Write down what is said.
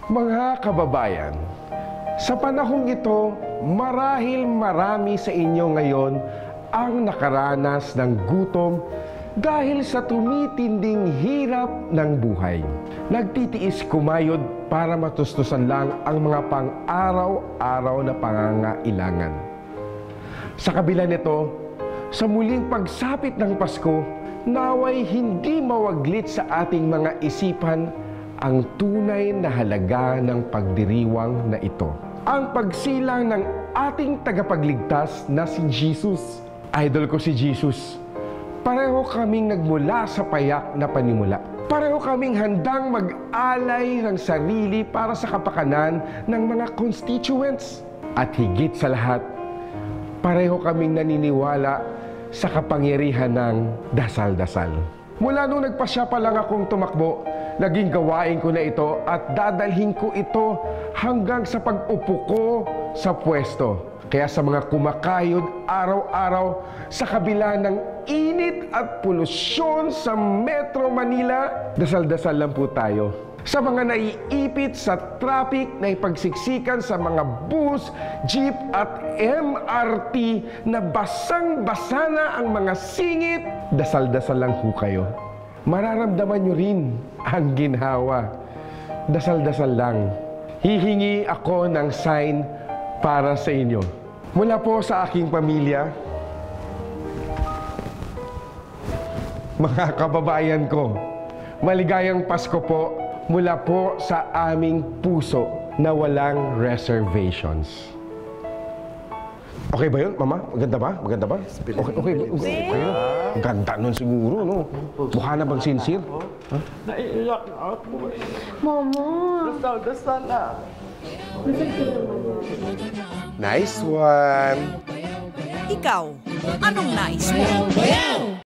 Mga kababayan, sa panahong ito, marahil marami sa inyo ngayon ang nakaranas ng gutom dahil sa tumitinding hirap ng buhay. Nagtitiis kumayod para matustusan lang ang mga pang-araw-araw na pangangailangan. Sa kabila nito, sa muling pagsapit ng Pasko, naway hindi mawaglit sa ating mga isipan ang tunay na halaga ng pagdiriwang na ito. Ang pagsilang ng ating tagapagligtas na si Jesus. Idol ko si Jesus. Pareho kaming nagmula sa payak na panimula. Pareho kaming handang mag-alay ng sarili para sa kapakanan ng mga constituents. At higit sa lahat, pareho kaming naniniwala sa kapangyarihan ng dasal-dasal. Mula nung nagpasya pa lang akong tumakbo, naging gawain ko na ito at dadalhin ko ito hanggang sa pag-upo ko sa pwesto. Kaya sa mga kumakayod araw-araw sa kabila ng init at polusyon sa Metro Manila, dasal-dasal lang po tayo. Sa mga naiipit sa traffic na ipagsiksikan sa mga bus, jeep at MRT na basang-basa na ang mga singit, dasal-dasal lang po kayo. Mararamdaman nyo rin ang ginhawa. Dasal-dasal lang. Hihingi ako ng sign para sa inyo. Mula po sa aking pamilya, mga kababayan ko, maligayang Pasko po mula po sa aming puso na walang reservations. Okay ba yun, Mama? Maganda ba? Maganda ba? Okay. Ganda nun siguro, no? Mukha na bang sincere? Huh? Naiiyak na ako. Mama! Dasal na. Nice one! Ikaw, anong nais mo?